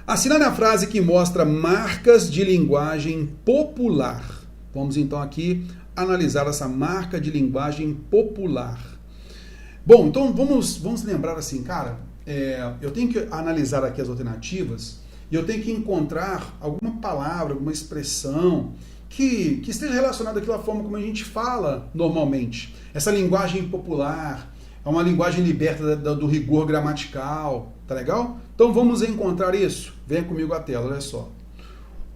Assinale a frase que mostra marcas de linguagem popular. Vamos então aqui analisar essa marca de linguagem popular. Bom, então vamos lembrar assim, cara, eu tenho que analisar aqui as alternativas e eu tenho que encontrar alguma palavra, alguma expressão que esteja relacionada àquela forma como a gente fala normalmente. Essa linguagem popular é uma linguagem liberta do rigor gramatical, tá legal? Então vamos encontrar isso. Venha comigo à tela, olha só.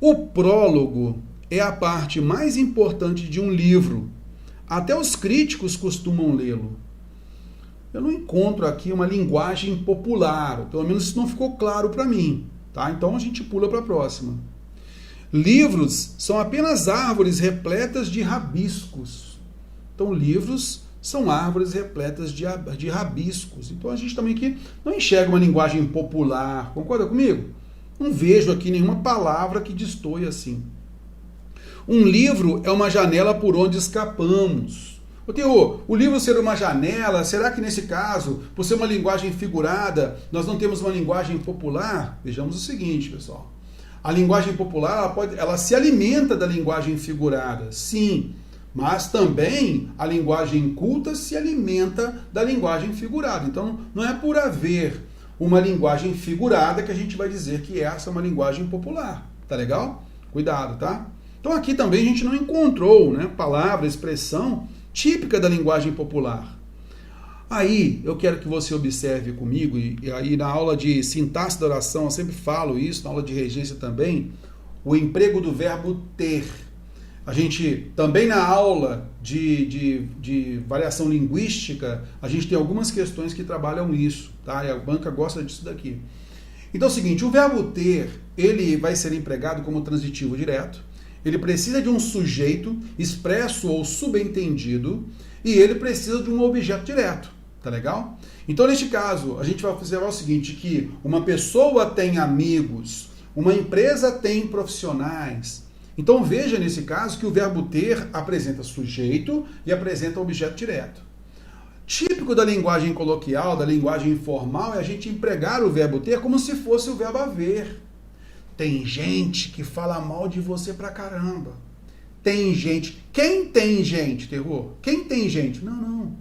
O prólogo é a parte mais importante de um livro. Até os críticos costumam lê-lo. Eu não encontro aqui uma linguagem popular, pelo menos isso não ficou claro para mim, tá? Então a gente pula para a próxima. Livros são apenas árvores repletas de rabiscos. Então livros são árvores repletas de rabiscos. Então a gente também aqui não enxerga uma linguagem popular. Concorda comigo? Não vejo aqui nenhuma palavra que destoie assim. Um livro é uma janela por onde escapamos. Ô Teô, o livro ser uma janela, será que nesse caso, por ser uma linguagem figurada, nós não temos uma linguagem popular? Vejamos o seguinte, pessoal. A linguagem popular, ela se alimenta da linguagem figurada, sim. Mas também a linguagem culta se alimenta da linguagem figurada. Então, não é por haver uma linguagem figurada que a gente vai dizer que essa é uma linguagem popular. Tá legal? Cuidado, tá? Então, aqui também a gente não encontrou, né, palavra, expressão típica da linguagem popular. Aí, eu quero que você observe comigo, e aí na aula de sintaxe da oração eu sempre falo isso, na aula de regência também, o emprego do verbo ter. A gente, também na aula de variação linguística, a gente tem algumas questões que trabalham isso, tá? E a banca gosta disso daqui. Então é o seguinte, o verbo ter, ele vai ser empregado como transitivo direto, ele precisa de um sujeito expresso ou subentendido, e ele precisa de um objeto direto, tá legal? Então neste caso, a gente vai observar o seguinte, que uma pessoa tem amigos, uma empresa tem profissionais. Então veja nesse caso que o verbo ter apresenta sujeito e apresenta objeto direto. Típico da linguagem coloquial, da linguagem informal, é a gente empregar o verbo ter como se fosse o verbo haver. Tem gente que fala mal de você pra caramba. Tem gente. Quem tem gente, terror? Quem tem gente? Não.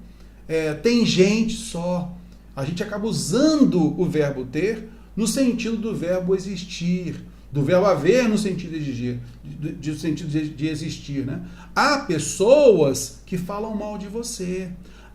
Tem gente só. A gente acaba usando o verbo ter no sentido do verbo existir. Do verbo haver no sentido de existir, né? Há pessoas que falam mal de você.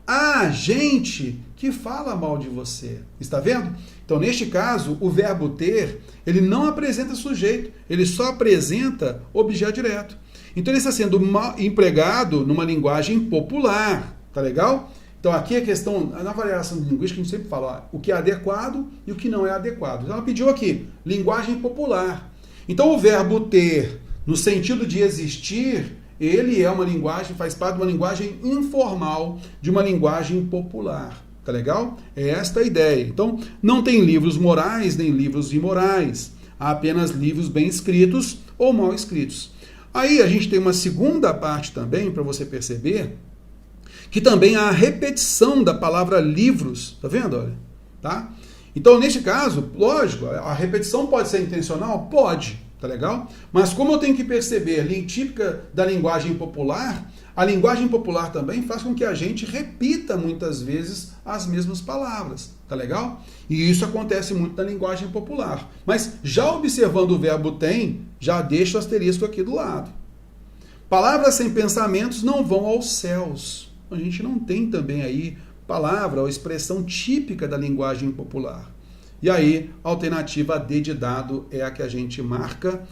Há gente que fala mal de você. Está vendo? Então, neste caso, o verbo ter, ele não apresenta sujeito, ele só apresenta objeto direto. Então, ele está sendo empregado numa linguagem popular. Tá legal? Então, aqui a questão, na variação linguística, a gente sempre fala ó, o que é adequado e o que não é adequado. Então, ela pediu aqui, linguagem popular. Então, o verbo ter, no sentido de existir, ele é uma linguagem, faz parte de uma linguagem informal, de uma linguagem popular. Tá legal? É esta a ideia. Então, não tem livros morais nem livros imorais. Há apenas livros bem escritos ou mal escritos. Aí a gente tem uma segunda parte também, para você perceber, que também há a repetição da palavra livros. Tá vendo? Olha, tá? Então, neste caso, lógico, a repetição pode ser intencional? Pode. Tá legal? Mas como eu tenho que perceber, típica da linguagem popular, a linguagem popular também faz com que a gente repita muitas vezes as mesmas palavras. Tá legal? E isso acontece muito na linguagem popular. Mas já observando o verbo tem, já deixo o asterisco aqui do lado. Palavras sem pensamentos não vão aos céus. A gente não tem também aí palavra ou expressão típica da linguagem popular. E aí, a alternativa D de dado é a que a gente marca